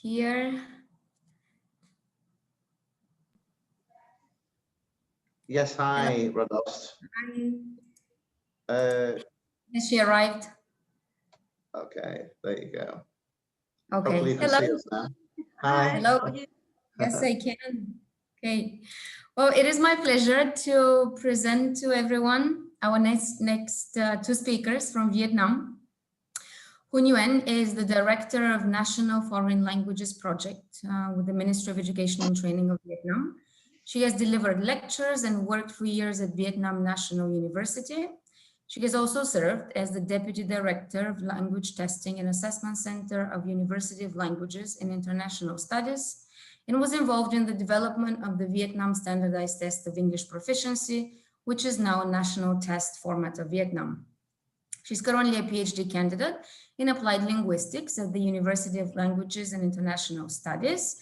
here. Yes, hi, Radost. Hi. Has she arrived? Okay, there you go. Okay. Hopefully you can Hello. see us now. Hi. Hello. Yes, I can. Okay. Well, it is my pleasure to present to everyone our next two speakers from Vietnam. Hun Nguyen is the Director of National Foreign Languages Project with the Ministry of Education and Training of Vietnam. She has delivered lectures and worked for years at Vietnam National University. She has also served as the Deputy Director of Language Testing and Assessment Center of University of Languages and International Studies, and was involved in the development of the Vietnam Standardized Test of English Proficiency, which is now a national test format of Vietnam. She's currently a PhD candidate in Applied Linguistics at the University of Languages and International Studies.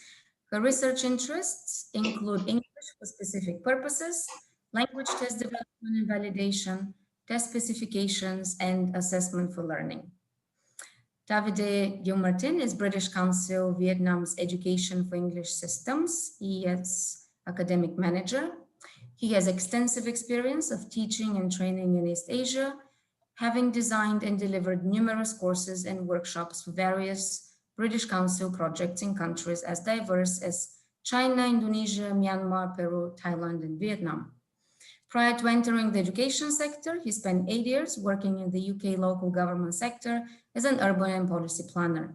Her research interests include English for specific purposes, language test development and validation, test specifications, and assessment for learning. Davide Guilmartin is British Council Vietnam's Education for English Systems, ES academic manager. He has extensive experience of teaching and training in East Asia, having designed and delivered numerous courses and workshops for various British Council projects in countries as diverse as China, Indonesia, Myanmar, Peru, Thailand, and Vietnam. Prior to entering the education sector, he spent 8 years working in the UK local government sector as an urban and policy planner.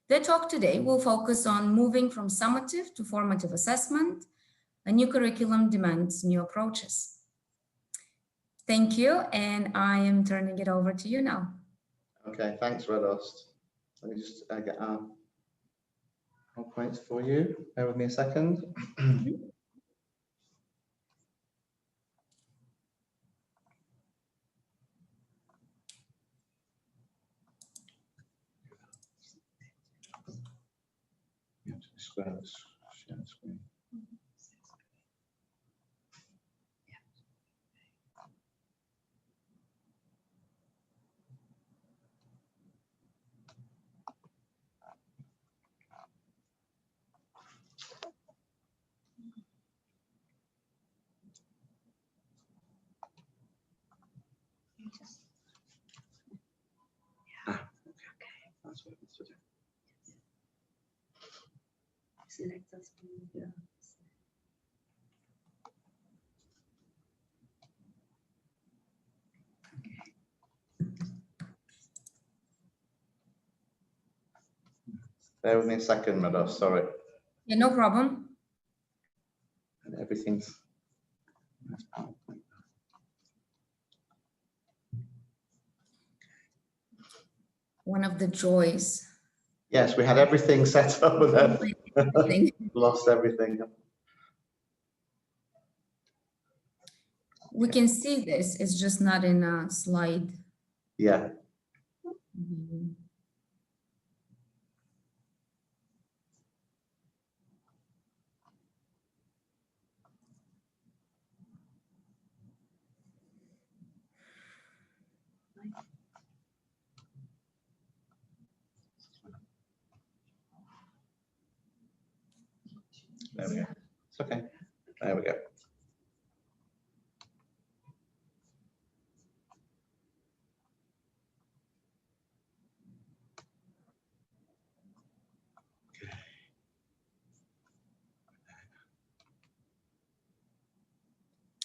Their talk today will focus on moving from summative to formative assessment. A new curriculum demands new approaches. Thank you, and I am turning it over to you now. Okay, thanks, Radost. Let me just get our points for you. Bear with me a second. Share the screen. That's what it's to do. Select us from here. Bear with me a second, Radost, sorry. Yeah, no problem. And everything's One of the joys. Yes, we had everything set up and then lost everything. We can see this, it's just not in a slide. Yeah. There we go. It's okay. There we go.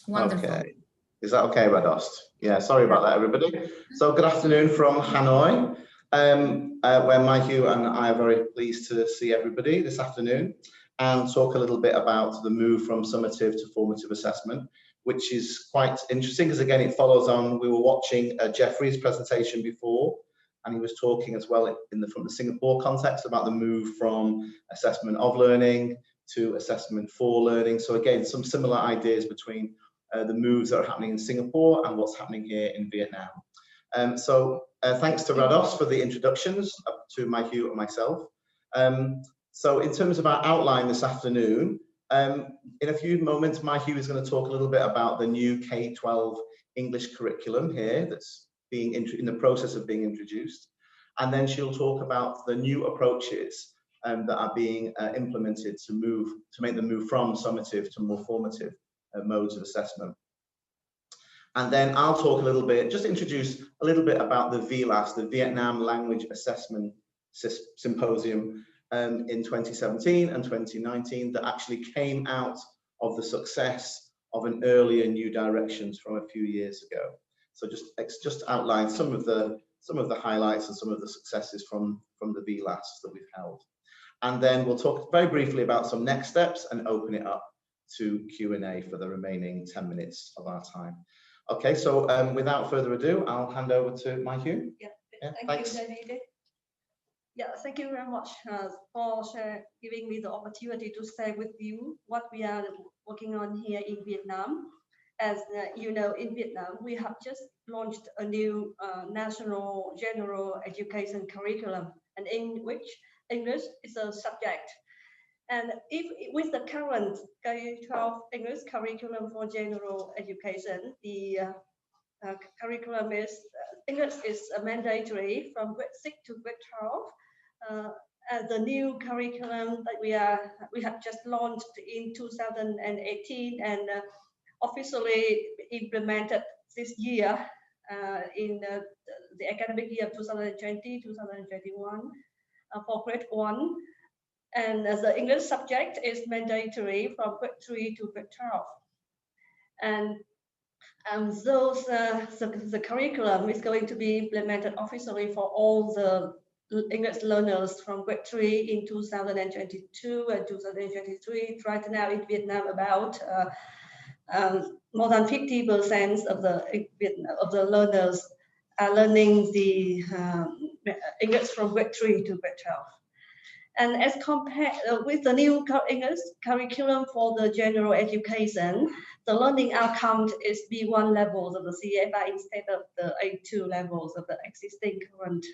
Wonderful. Okay. Is that okay, Radost? Yeah, sorry about that, everybody. So good afternoon from Hanoi, where Mahyu and I are very pleased to see everybody this afternoon and talk a little bit about the move from summative to formative assessment, which is quite interesting because, again, it follows on. We were watching Jeffrey's presentation before, and he was talking as well from the Singapore context about the move from assessment of learning to assessment for learning. So again, some similar ideas between the moves that are happening in Singapore and what's happening here in Vietnam. So thanks to Radost for the introductions to Mahyu and myself. So in terms of our outline this afternoon, in a few moments, Mahyu is going to talk a little bit about the new K-12 English curriculum here that's being in the process of being introduced. And then she'll talk about the new approaches that are being implemented to make them move from summative to more formative modes of assessment. And then I'll talk a little bit, just introduce a little bit about the VLABS, the Vietnam Language Assessment Symposium in 2017 and 2019 that actually came out of the success of an earlier New Directions from a few years ago. So just outline some of the highlights and some of the successes from the VLABS that we've held. And then we'll talk very briefly about some next steps and open it up to Q&A for the remaining 10 minutes of our time. Okay, so without further ado, I'll hand over to Hugh. Yeah, thanks. You, David. Yeah, thank you very much for giving me the opportunity to share with you what we are working on here in Vietnam. As you know, in Vietnam, we have just launched a new national general education curriculum, and in which English is a subject. And with the current K-12 English curriculum for general education, the curriculum is English is mandatory from grade 6 to grade 12. And the new curriculum that we have just launched in 2018 and officially implemented this year in the academic year 2020-2021 for grade 1. And the English subject is mandatory from grade 3 to grade 12. And the curriculum is going to be implemented officially for all the English learners from grade 3 in 2022 and 2023. Right now in Vietnam, about more than 50% of the learners are learning the English from grade 3 to grade 12. And as compared with the new English curriculum for the general education, the learning outcome is B1 levels of the CFI instead of the A2 levels of the existing current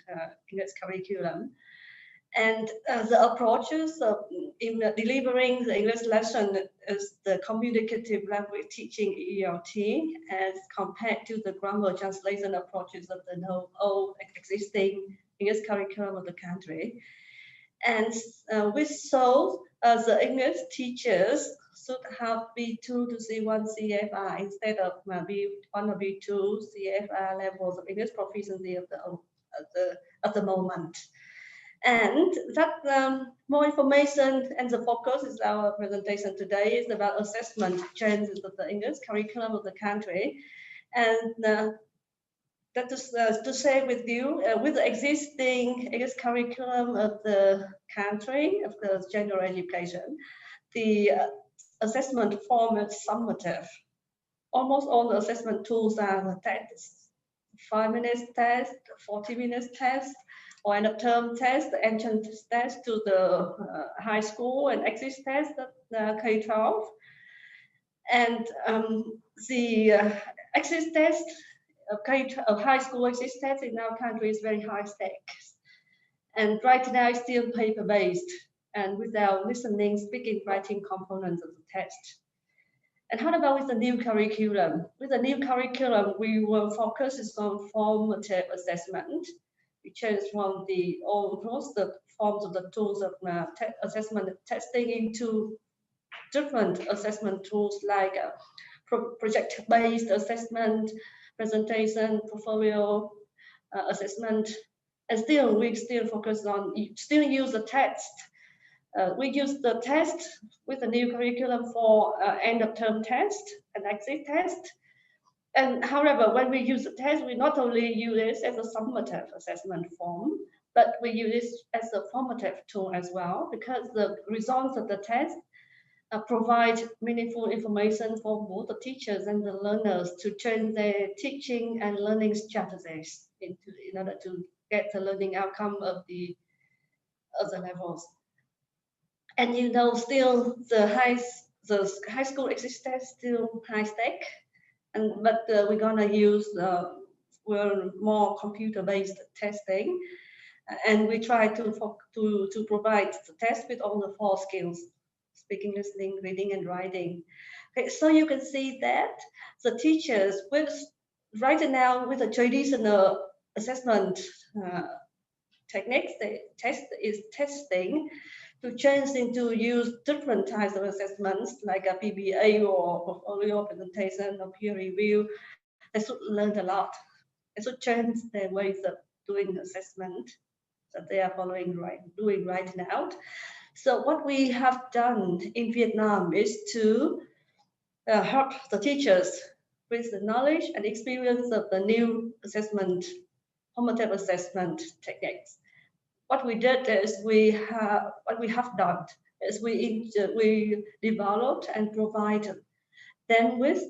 English curriculum. And the approaches in delivering the English lesson is the communicative language teaching ELT as compared to the grammar translation approaches of the old existing English curriculum of the country. And with so, the English teachers should have B2 to C1 CFR instead of B1 or B2 CFR levels of English proficiency at the moment. And that more information and the focus is our presentation today is about assessment changes of the English curriculum of the country. And that is to share with you, with the existing English curriculum of the country, of the general education, the assessment form is summative. Almost all the assessment tools are tests, 5 minutes test, 40 minutes test, or end of term test, the entrance test to the high school and exit test at the K-12. And the exit test of high school exit test in our country is very high stakes. And right now it's still paper-based and without listening, speaking, writing components of the test. And how about with the new curriculum? With the new curriculum, we will focus on formative assessment. We change from the almost the forms of the tools of assessment testing into different assessment tools like project-based assessment, presentation, portfolio assessment, and we still focus on, still use the test. We use the test with the new curriculum for end of term test and exit test. And however, when we use the test, we not only use this as a summative assessment form, but we use this as a formative tool as well, because the results of the test provide meaningful information for both the teachers and the learners to train their teaching and learning strategies in order to get the learning outcome of the other levels. And you know, still the high school exit test still high stake, but we're gonna use more computer-based testing, and we try to provide the test with all the 4 skills: speaking, listening, reading, and writing. Okay, so you can see that the teachers with right now with the traditional assessment techniques they is testing to change into use different types of assessments like a PBA or portfolio presentation or peer review. They should learn a lot. They should change their ways of doing assessment that they are doing right now. So what we have done in Vietnam is to help the teachers with the knowledge and experience of the new formative assessment techniques. What we did is we developed and provided them with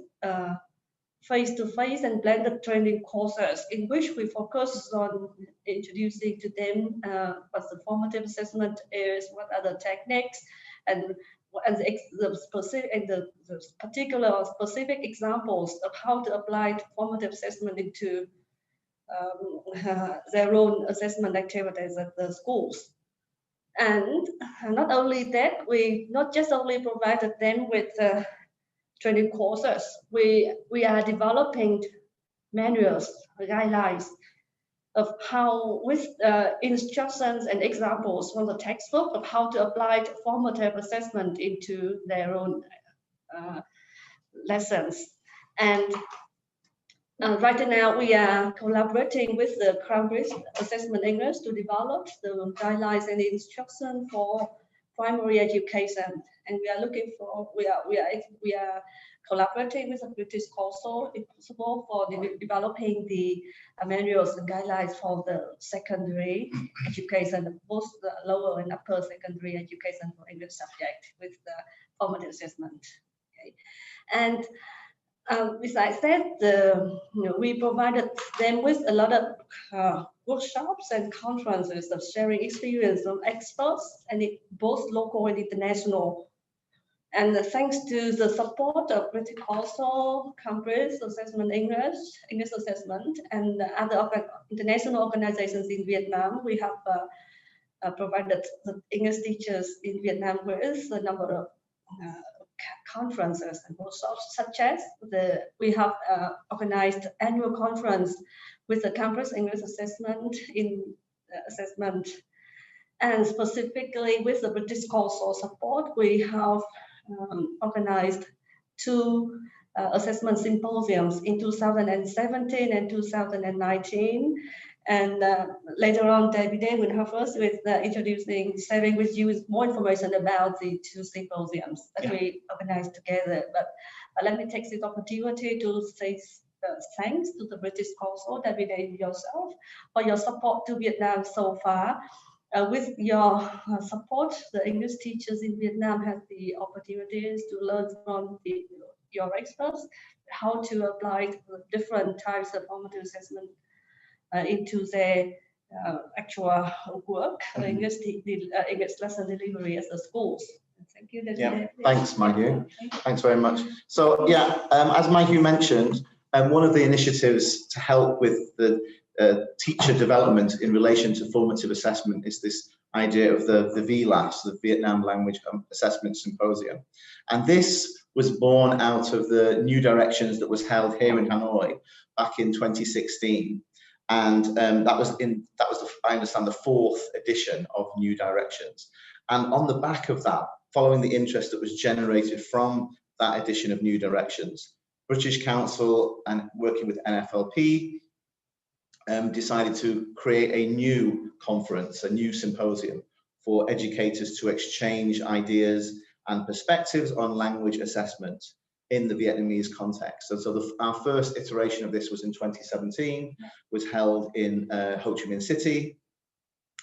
face-to-face and blended training courses in which we focus on introducing to them what the formative assessment is, what are the techniques, and the particular specific examples of how to apply formative assessment into their own assessment activities at the schools. And not only that, we not just only provided them with training courses, we are developing manuals, guidelines of how, with instructions and examples from the textbook of how to apply formative assessment into their own lessons. And right now we are collaborating with the Cambridge Assessment English to develop the guidelines and instruction for primary education. And we are looking for, we are collaborating with the British Council, if possible, for developing the manuals and guidelines for the secondary education, both the lower and upper secondary education for English subject with the formative assessment. Okay. And besides that, we provided them with a lot of workshops and conferences of sharing experience of experts, and both local and international. And thanks to the support of British Council, Cambridge Assessment English Assessment, and other international organizations in Vietnam, we have provided the English teachers in Vietnam with a number of conferences and workshops, such as we have organized annual conference with the Cambridge English Assessment and specifically with the British Council support, we have organized 2 assessment symposiums in 2017 and 2019. And later on, David will help us with sharing with you more information about the 2 symposiums that we organized together. But let me take this opportunity to say thanks to the British Council, David and yourself, for your support to Vietnam so far. With your support, the English teachers in Vietnam have the opportunities to learn from your experts how to apply different types of formative assessment into their actual work, English lesson delivery at the schools. Thank you. Yeah, thanks, Maggie. Thanks very much. So yeah, as Maggie mentioned, one of the initiatives to help with the teacher development in relation to formative assessment is this idea of the VLABS, the Vietnam Language Assessment Symposium. And this was born out of the New Directions that was held here in Hanoi back in 2016. And that was, I understand, the 4th edition of New Directions. And on the back of that, following the interest that was generated from that edition of New Directions, British Council and working with NFLP decided to create a new conference, a new symposium for educators to exchange ideas and perspectives on language assessment in the Vietnamese context. And so our first iteration of this was in 2017, was held in Ho Chi Minh City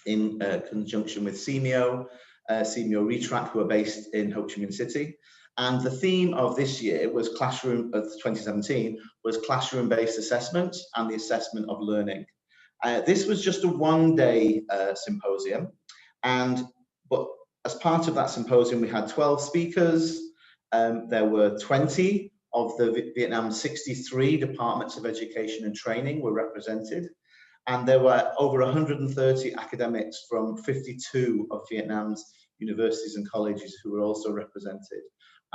in conjunction with CMEO Retrack, who are based in Ho Chi Minh City. And the theme of this year was 2017 was classroom-based assessment and the assessment of learning. This was just a one-day symposium, but as part of that symposium, we had 12 speakers. There were 20 of the Vietnam's 63 departments of education and training were represented, and there were over 130 academics from 52 of Vietnam's universities and colleges who were also represented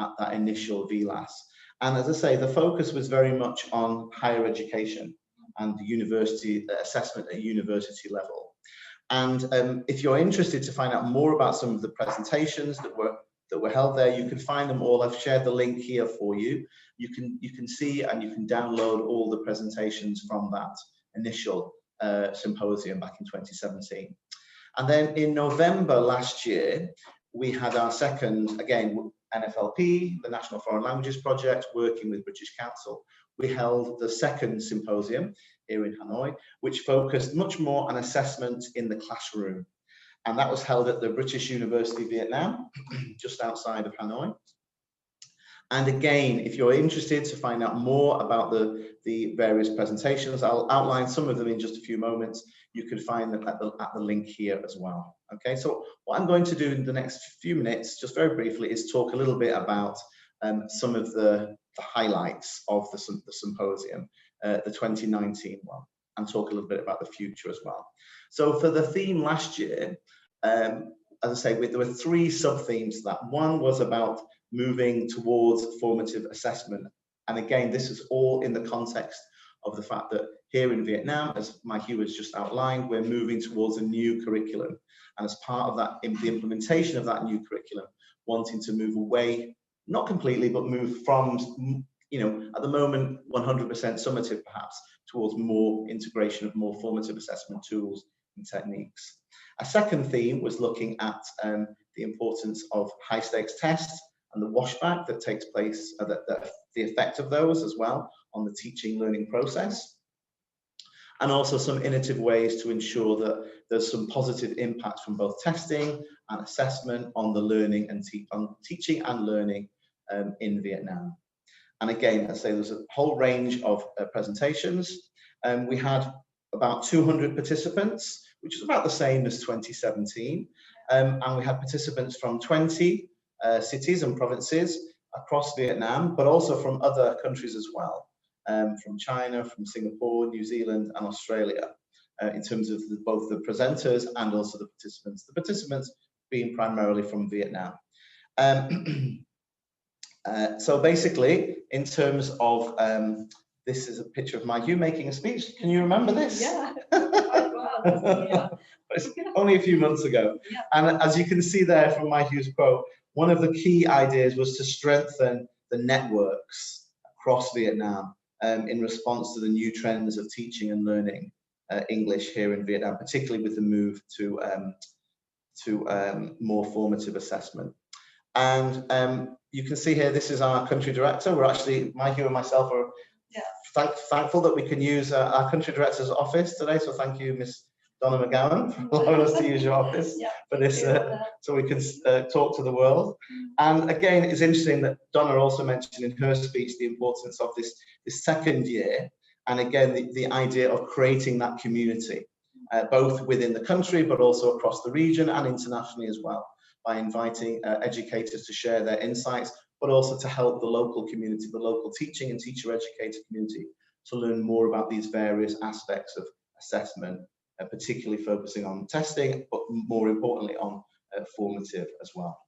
at that initial VLAS. And as I say, the focus was very much on higher education and the university assessment at university level. And if you're interested to find out more about some of the presentations that were held there, you can find them all. I've shared the link here for you. You can see and you can download all the presentations from that initial symposium back in 2017. And then in November last year, we had our second, again, NFLP, the National Foreign Languages Project, working with British Council. We held the second symposium here in Hanoi, which focused much more on assessment in the classroom. And that was held at the British University Vietnam, just outside of Hanoi. And again, if you're interested to find out more about the various presentations, I'll outline some of them in just a few moments. You can find them at the link here as well. Okay, so what I'm going to do in the next few minutes, just very briefly, is talk a little bit about some of the highlights of the symposium, the 2019 one, and talk a little bit about the future as well. So for the theme last year, as I say, there were three sub-themes. That one was about moving towards formative assessment. And again, this is all in the context of the fact that here in Vietnam, as Mai Hugh has just outlined, we're moving towards a new curriculum. And as part of that, in the implementation of that new curriculum, wanting to move away, not completely, but move from, you know, at the moment, 100% summative perhaps, towards more integration of more formative assessment tools and techniques. A second theme was looking at the importance of high stakes tests and the washback that takes place, the effect of those as well on the teaching learning process. And also some innovative ways to ensure that there's some positive impacts from both testing and assessment on the learning and on teaching and learning in Vietnam. And again, I say there's a whole range of presentations. We had about 200 participants, which is about the same as 2017. And we had participants from 20 cities and provinces across Vietnam, but also from other countries as well, from China, from Singapore, New Zealand, and Australia, in terms of both the presenters and also the participants. The participants being primarily from Vietnam. So basically, in terms of, this is a picture of Mai Hugh making a speech. Can you remember this? Yeah, quite well. Yeah. It's only a few months ago. Yeah. And as you can see there from Mai Hugh's quote, one of the key ideas was to strengthen the networks across Vietnam in response to the new trends of teaching and learning English here in Vietnam, particularly with the move to more formative assessment. And you can see here, this is our country director. We're actually, Mai Hugh and myself are thankful that we can use our country director's office today. So thank you, Miss Donna McGowan, for allowing us to use your office for this, so we can talk to the world. And again, it's interesting that Donna also mentioned in her speech the importance of this second year, and again, the idea of creating that community, both within the country, but also across the region and internationally as well, by inviting educators to share their insights, but also to help the local community, the local teaching and teacher educator community, to learn more about these various aspects of assessment, particularly focusing on testing, but more importantly on formative as well.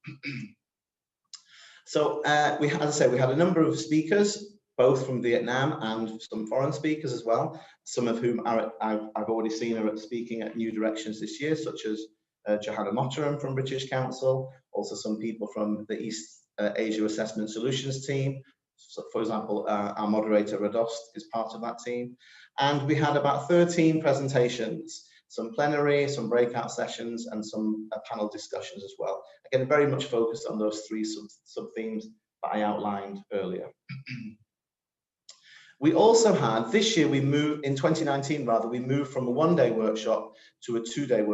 So as I say, we had a number of speakers, both from Vietnam and some foreign speakers as well, some of whom I've already seen are speaking at New Directions this year, such as Johanna Motteram from British Council, also some people from the East Asia Assessment Solutions team. So for example, our moderator Radost is part of that team. And we had about 13 presentations, some plenary, some breakout sessions, and some panel discussions as well. Again, very much focused on those three sub-themes that I outlined earlier. We also had, this year we moved, in 2019 rather, we moved from a one-day workshop to a two-day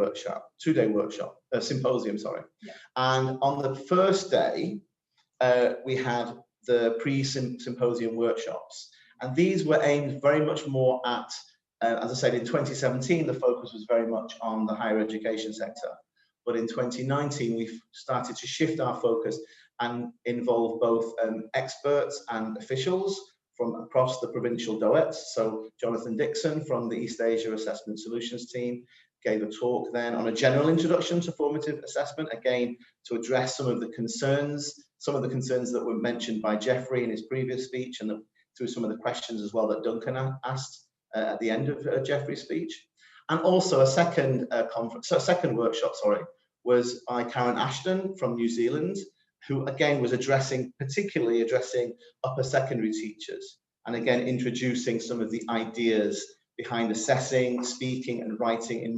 symposium, sorry. Yeah. And on the first day, we had the pre-symposium workshops. And these were aimed very much more at, as I said, in 2017, the focus was very much on the higher education sector. But in 2019, we've started to shift our focus and involve both experts and officials from across the provincial DOETs. So Jonathan Dixon from the East Asia Assessment Solutions team gave a talk then on a general introduction to formative assessment, again, to address some of the concerns that were mentioned by Jeffrey in his previous speech, and through some of the questions as well that Duncan asked at the end of Jeffrey's speech. And also a second workshop, sorry, was by Karen Ashton from New Zealand, who again was particularly addressing upper secondary teachers, and again introducing some of the ideas behind assessing, speaking, and writing in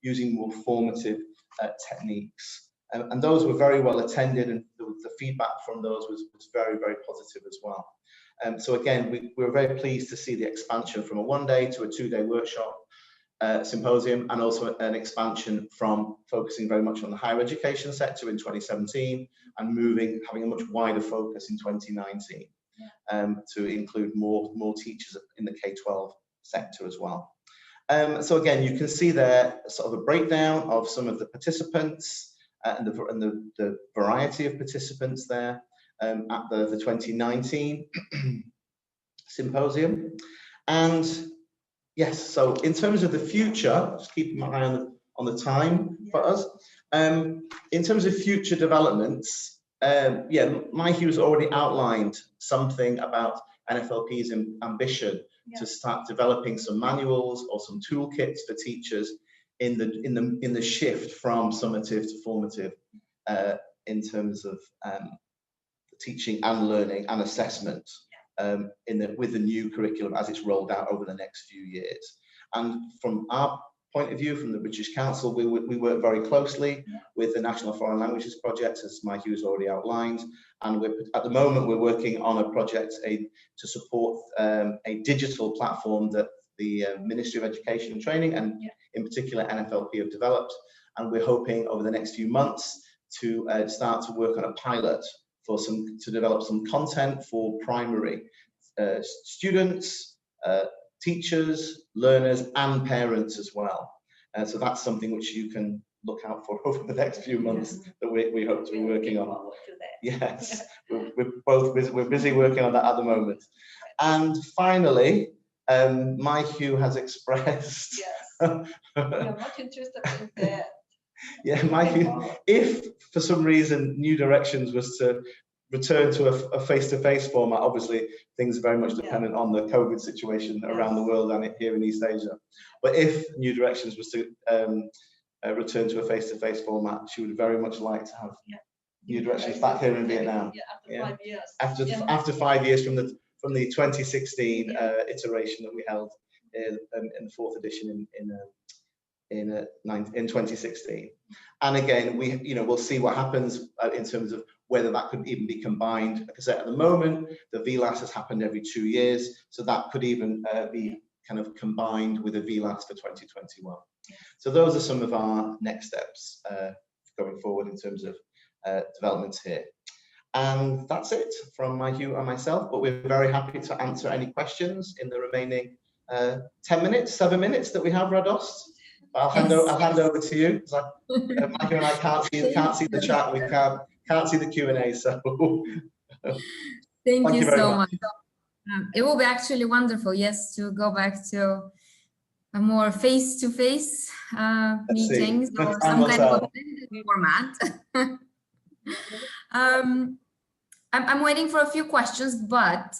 using more formative techniques. And those were very well attended, and the feedback from those was very, very positive as well. So again, we were very pleased to see the expansion from a 1-day to a 2-day workshop symposium, and also an expansion from focusing very much on the higher education sector in 2017 and having a much wider focus in 2019 to include more teachers in the K-12 sector as well. So again, you can see there sort of a breakdown of some of the participants and the variety of participants there at the 2019 symposium. And yes, so in terms of the future, just keeping my eye on the time for us. In terms of future developments, Mike-Hugh's already outlined something about NFLP's ambition to start developing some manuals or some toolkits for teachers in the shift from summative to formative in terms of teaching and learning and assessment with the new curriculum as it's rolled out over the next few years. And from our point of view, from the British Council, we work very closely with the National Foreign Languages Project, as Mike Hughes already outlined. And at the moment, we're working on a project to support a digital platform that the Ministry of Education and Training, and in particular NFLP, have developed. And we're hoping over the next few months to start to work on a pilot to develop some content for primary students, teachers, learners, and parents as well. So that's something which you can look out for over the next few months that we hope to be working on. Yes, we're busy working on that at the moment. And finally, Mike Hugh has expressed. Yes, you're much interested in that. Yeah, Mike Hugh, if for some reason New Directions was to return to a face-to-face format, obviously things are very much dependent on the COVID situation around the world and here in East Asia. But if New Directions was to return to a face-to-face format, she would very much like to have New Directions back here in Vietnam. After 5 years from the 2016 iteration that we held in the 4th edition in 2016. And again, we'll see what happens in terms of whether that could even be combined. Like I said, at the moment, the VLABS has happened every 2 years, so that could even be kind of combined with a VLABS for 2021. So those are some of our next steps going forward in terms of developments here. And that's it from Hugh and myself, but we're very happy to answer any questions in the remaining 7 minutes that we have, Radost. I'll hand over to you, because Mike and I can't see the chat, we can't see the Q&A, so thank you so much. It will be actually wonderful, yes, to go back to a more face-to-face meetings or some kind of format. I'm waiting for a few questions, but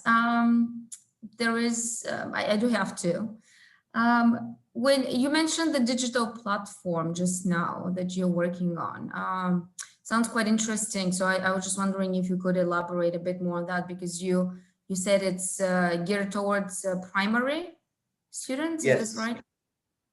there is, I do have two. When you mentioned the digital platform just now that you're working on, sounds quite interesting. So I was just wondering if you could elaborate a bit more on that, because you said it's geared towards primary students. Yes. Is this right?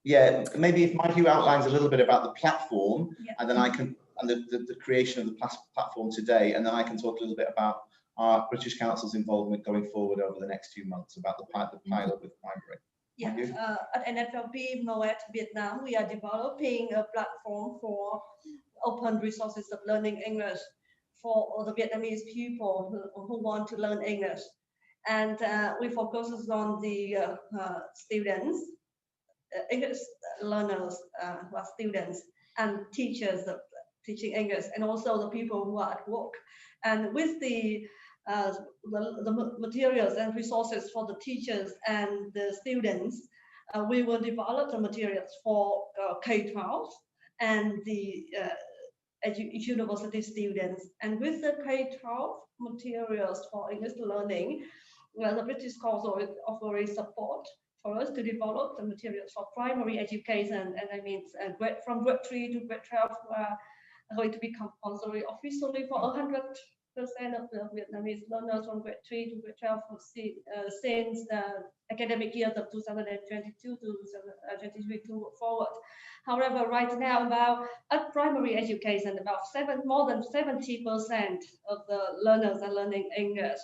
Yeah, maybe if Mike outlines a little bit about the platform, and then I can, and the creation of the platform today, and then I can talk a little bit about our British Council's involvement going forward over the next few months about the pilot with primary. Yeah, at NFLP Moet Vietnam, we are developing a platform for open resources of learning English for all the Vietnamese people who want to learn English. And we focus on the students, English learners, who are students, and teachers teaching English, and also the people who are at work. And with the materials and resources for the teachers and the students, we will develop the materials for K-12 and the university students. And with the K-12 materials for English learning, the British Council is offering support for us to develop the materials for primary education, and I mean from grade 3 to grade 12 are going to be compulsory officially for 100% of the Vietnamese learners from grade 3 to grade 12 since the academic years of 2022 to 2023 forward. However, right now, about at primary education, more than 70% of the learners are learning English.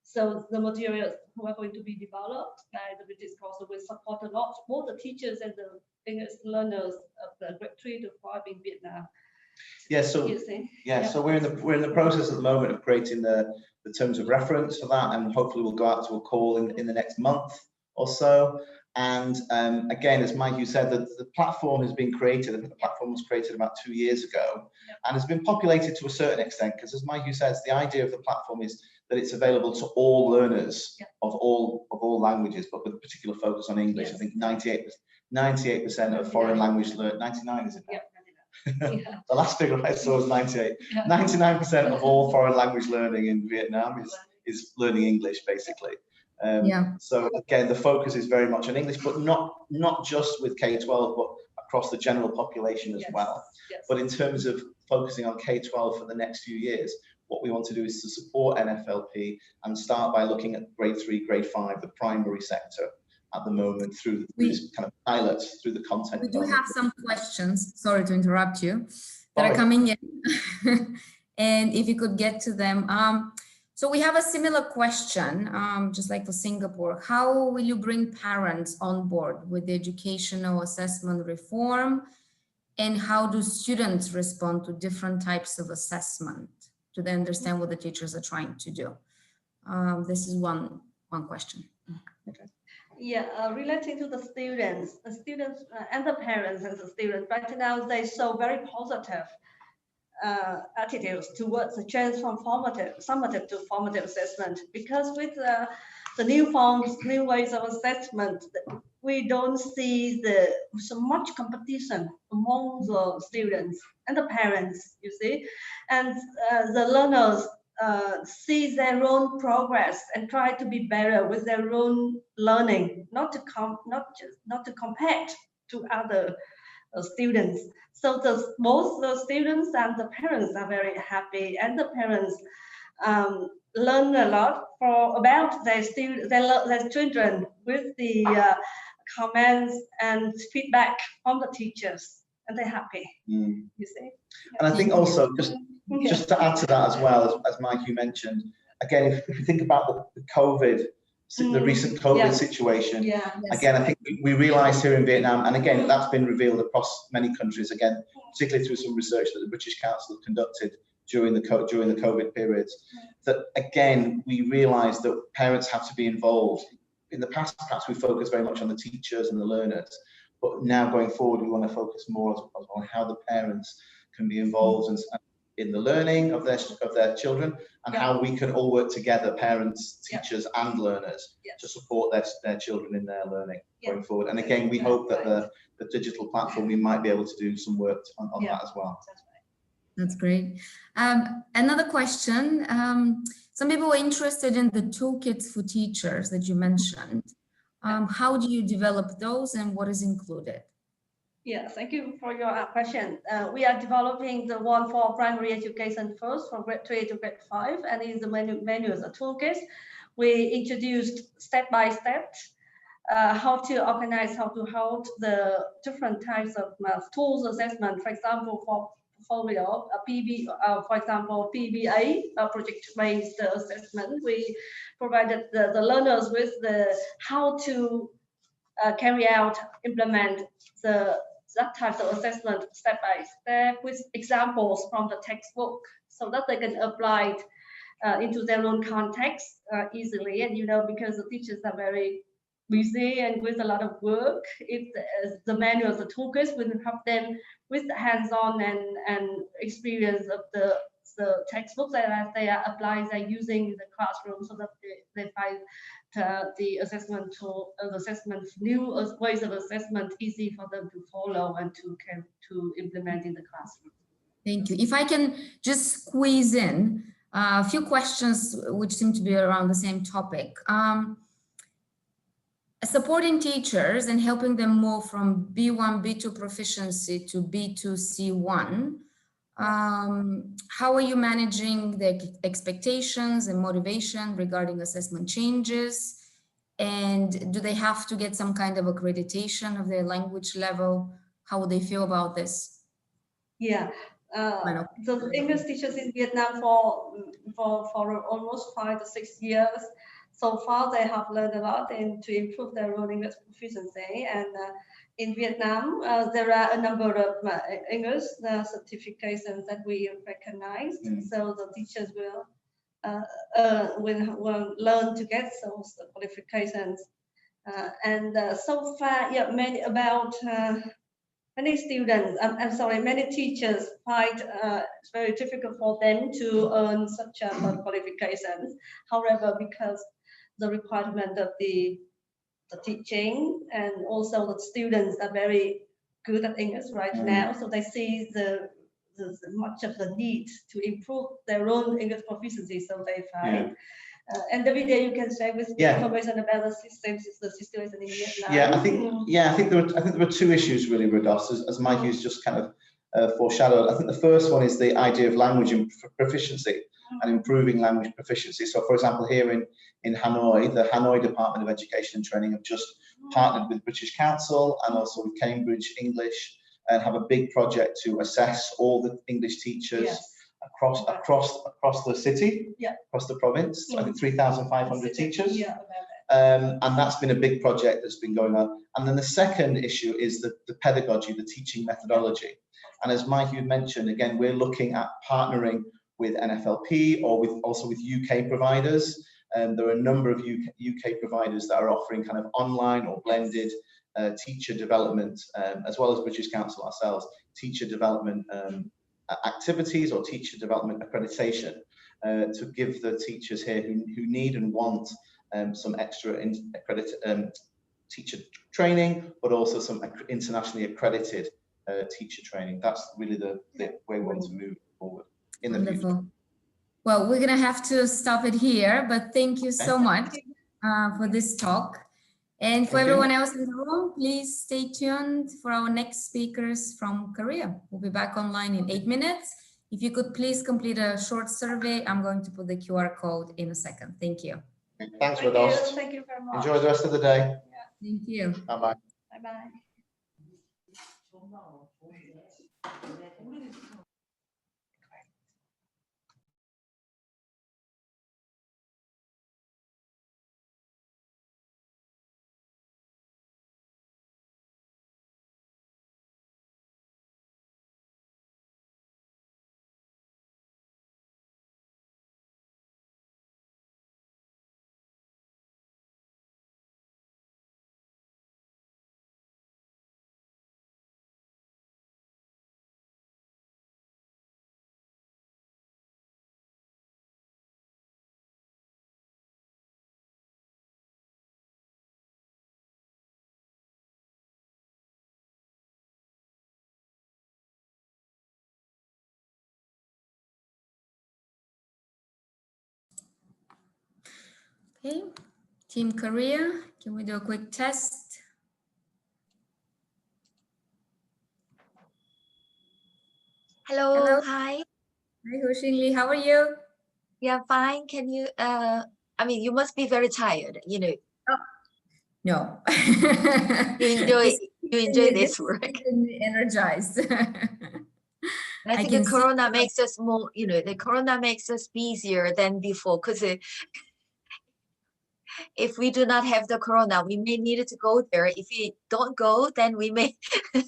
So the materials who are going to be developed by the British Council will support a lot both the teachers and the English learners of the grade 3 to 5 in Vietnam. Yeah, so so we're in the process at the moment of creating the terms of reference for that, and hopefully we'll go out to a call in the next month or so. And again, as Mike, you said, that the platform has been created. I think the platform was created about 2 years ago, and has been populated to a certain extent, because as Mike says, the idea of the platform is that it's available to all learners of all languages, but with a particular focus on English. I think 98% of foreign language learners, 99 is it now? Yeah. The last figure I saw was 98. 99% of all foreign language learning in Vietnam is learning English, basically. So again, the focus is very much on English, but not just with K-12, but across the general population as well. But in terms of focusing on K-12 for the next few years, what we want to do is to support NFLP and start by looking at grade 3, grade 5, the primary sector at the moment through this kind of pilots, through the content. We do have some questions, sorry to interrupt you, that are coming in. And if you could get to them. So we have a similar question, just like for Singapore. How will you bring parents on board with the educational assessment reform? And how do students respond to different types of assessment? Do they understand what the teachers are trying to do? This is one question. Okay. Yeah, relating to the students and the parents and the students, right now they show very positive attitudes towards the change from summative to formative assessment, because with the new forms, new ways of assessment, we don't see so much competition among the students and the parents, you see, and the learners see their own progress and try to be better with their own learning, not to compare to other students. So both the students and the parents are very happy, and the parents learn a lot about their children with the comments and feedback from the teachers, and they're happy. You see. And I think also just to add to that as well, as Mike, you mentioned, again, if you think about the COVID, the recent COVID situation, again, I think we realized here in Vietnam, and again, that's been revealed across many countries, again, particularly through some research that the British Council conducted during the COVID periods, that again, we realized that parents have to be involved. In the past, perhaps we focused very much on the teachers and the learners, but now going forward, we want to focus more on how the parents can be involved in the learning of their children, and how we can all work together, parents, teachers and learners, to support their children in their learning going forward. And again, we hope that the digital platform, we might be able to do some work on that as well. That's great. Another question. Some people are interested in the toolkits for teachers that you mentioned. How do you develop those, and what is included? Yeah, thank you for your question. We are developing the one for primary education first, from grade 3 to grade 5, and in the menu is a toolkit. We introduced step by step how to organize, how to hold the different types of tools assessment. For example, for portfolio, for example, PBA, project-based assessment, we provided the learners with how to carry out, implement that type of assessment step by step with examples from the textbook, so that they can apply it into their own context easily. And because the teachers are very busy and with a lot of work, if the manuals, the toolkits will help them with the hands-on and experience of the textbooks that they are applying, they're using in the classroom, so that they find the assessment tool, new ways of assessment easy for them to follow and to implement in the classroom. Thank you. If I can just squeeze in a few questions which seem to be around the same topic. supporting teachers and helping them move from B1, B2 proficiency to B2, C1. How are you managing the expectations and motivation regarding assessment changes? And do they have to get some kind of accreditation of their language level? How would they feel about this? Yeah, the English teachers in Vietnam for almost 5 to 6 years. So far, they have learned a lot and to improve their own English proficiency. And in Vietnam, there are a number of English certifications that we recognize. So the teachers will learn to get those qualifications. So far, yeah, many students, many teachers find it's very difficult for them to earn such qualifications. However, because the requirement of the teaching and also the students are very good at English right now, so they see the much of the need to improve their own English proficiency, so they find. And every day you can share with me information about the situation in Vietnam. I think there were two issues really, Rodos, as Mike has just kind of foreshadowed. I think the first one is the idea of language proficiency and improving language proficiency. So, for example, here in Hanoi, the Hanoi Department of Education and Training have just partnered with British Council and also with Cambridge English and have a big project to assess all the English teachers across the city, across the province. I think 3,500 teachers. And that's been a big project that's been going on. And then the second issue is the pedagogy, the teaching methodology. And as Mike, you mentioned, again, we're looking at partnering with NFLP or also with UK providers. There are a number of UK providers that are offering kind of online or blended teacher development, as well as British Council ourselves, teacher development activities or teacher development accreditation to give the teachers here who need and want some extra teacher training, but also some internationally accredited teacher training. That's really the way we want to move forward in the future. Well, we're gonna have to stop it here, but thank you so much for this talk. And for everyone else in the room, please stay tuned for our next speakers from Korea. We'll be back online in 8 minutes. If you could please complete a short survey, I'm going to put the QR code in a second. Thank you. Thanks, Rodos. Thank you very much. Enjoy the rest of the day. Thank you. Bye-bye. Bye-bye. Okay, Team Korea, can we do a quick test? Hello. Hi. Hi, Ho-Shin Lee, how are you? Yeah, fine. Can you, I mean, you must be very tired, you know. Oh, no. You enjoy this work. Energized. I think the corona makes us more, you know, the corona makes us busier than before, because if we do not have the corona, we may need to go there. If we don't go, then we may. But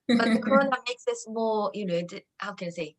the corona makes us more, you know, how can I say,